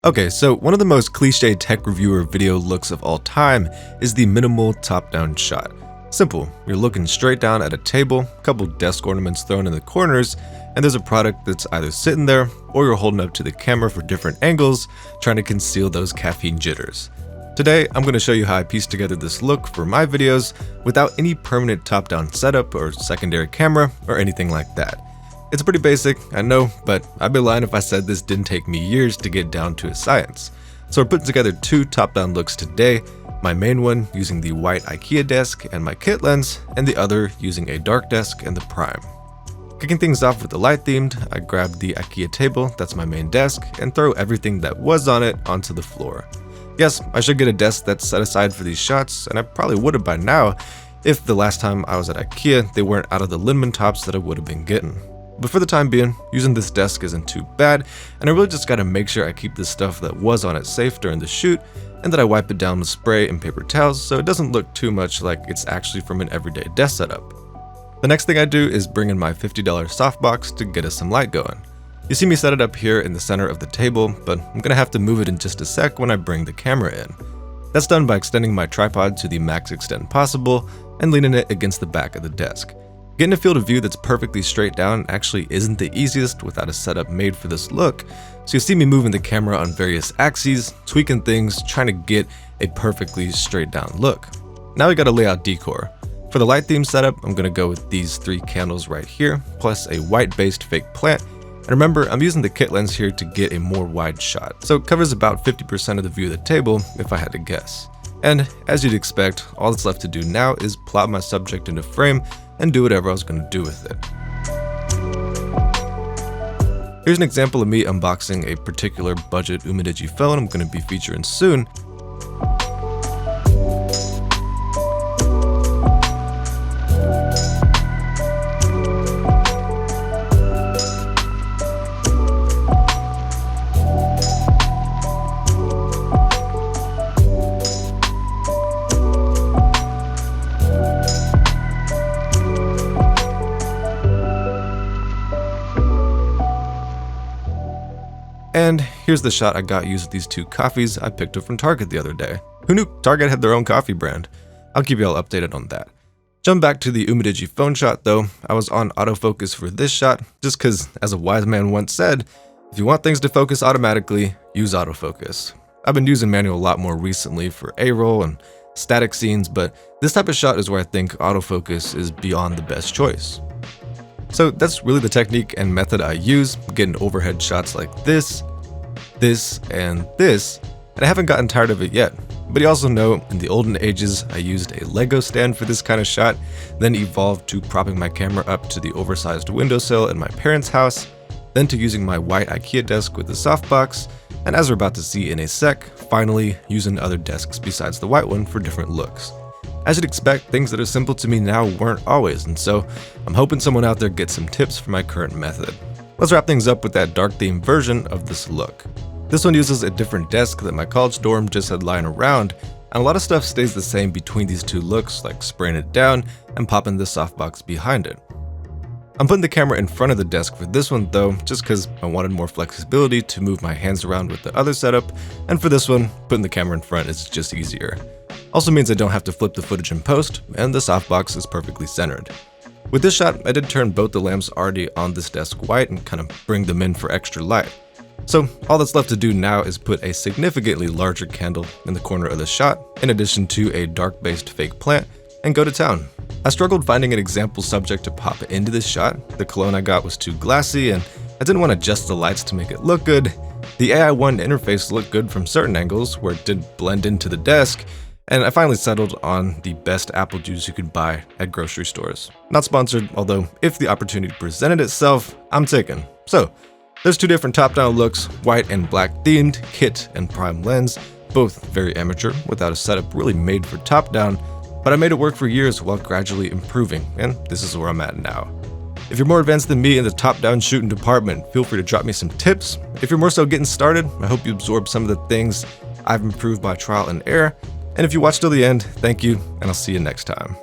Okay, so one of the most cliche tech reviewer video looks of all time is the minimal top-down shot. Simple, you're looking straight down at a table, a couple desk ornaments thrown in the corners, and there's a product that's either sitting there or you're holding up to the camera for different angles, trying to conceal those caffeine jitters. Today, I'm going to show you how I pieced together this look for my videos without any permanent top-down setup or secondary camera or anything like that. It's pretty basic, I know, but I'd be lying if I said this didn't take me years to get down to a science. So we're putting together two top-down looks today, my main one using the white IKEA desk and my kit lens, and the other using a dark desk and the prime. Kicking things off with the light themed, I grabbed the IKEA table, that's my main desk, and throw everything that was on it onto the floor. Yes, I should get a desk that's set aside for these shots, and I probably would have by now if the last time I was at IKEA they weren't out of the Lindemann tops that I would have been getting. But for the time being, using this desk isn't too bad, and I really just gotta make sure I keep the stuff that was on it safe during the shoot, and that I wipe it down with spray and paper towels so it doesn't look too much like it's actually from an everyday desk setup. The next thing I do is bring in my $50 softbox to get us some light going. You see me set it up here in the center of the table, but I'm gonna have to move it in just a sec when I bring the camera in. That's done by extending my tripod to the max extent possible and leaning it against the back of the desk. Getting a field of view that's perfectly straight down actually isn't the easiest without a setup made for this look, so you see me moving the camera on various axes, tweaking things, trying to get a perfectly straight down look. Now we gotta lay out decor. For the light theme setup, I'm gonna go with these three candles right here, plus a white based fake plant. And remember, I'm using the kit lens here to get a more wide shot, so it covers about 50% of the view of the table if I had to guess. And as you'd expect, all that's left to do now is plop my subject into frame and do whatever I was going to do with it. Here's an example of me unboxing a particular budget Umidigi phone I'm going to be featuring soon. And here's the shot I got using these two coffees I picked up from Target the other day. Who knew Target had their own coffee brand? I'll keep you all updated on that. Jump back to the Umidigi phone shot though, I was on autofocus for this shot just cause, as a wise man once said, if you want things to focus automatically, use autofocus. I've been using manual a lot more recently for A-roll and static scenes, but this type of shot is where I think autofocus is beyond the best choice. So that's really the technique and method I use, getting overhead shots like this, and I haven't gotten tired of it yet. But you also know, in the olden ages, I used a Lego stand for this kind of shot, then evolved to propping my camera up to the oversized windowsill in my parents' house, then to using my white IKEA desk with the softbox, and as we're about to see in a sec, finally using other desks besides the white one for different looks. As you'd expect, things that are simple to me now weren't always, and so I'm hoping someone out there gets some tips for my current method. Let's wrap things up with that dark theme version of this look. This one uses a different desk that my college dorm just had lying around, and a lot of stuff stays the same between these two looks, like spraying it down and popping the softbox behind it. I'm putting the camera in front of the desk for this one though, just because I wanted more flexibility to move my hands around with the other setup, and for this one, putting the camera in front is just easier. Also means I don't have to flip the footage in post, and the softbox is perfectly centered. With this shot, I did turn both the lamps already on this desk white and kind of bring them in for extra light. So all that's left to do now is put a significantly larger candle in the corner of the shot, in addition to a dark-based fake plant, and go to town. I struggled finding an example subject to pop into this shot. The cologne I got was too glassy, and I didn't want to adjust the lights to make it look good. The AI1 interface looked good from certain angles where it didn't blend into the desk, and I finally settled on the best apple juice you could buy at grocery stores. Not sponsored, although if the opportunity presented itself, I'm taken. So, there's two different top-down looks, white and black themed, kit and prime lens, both very amateur, without a setup really made for top-down, but I made it work for years while gradually improving, and this is where I'm at now. If you're more advanced than me in the top-down shooting department, feel free to drop me some tips. If you're more so getting started, I hope you absorb some of the things I've improved by trial and error. And if you watched till the end, thank you, and I'll see you next time.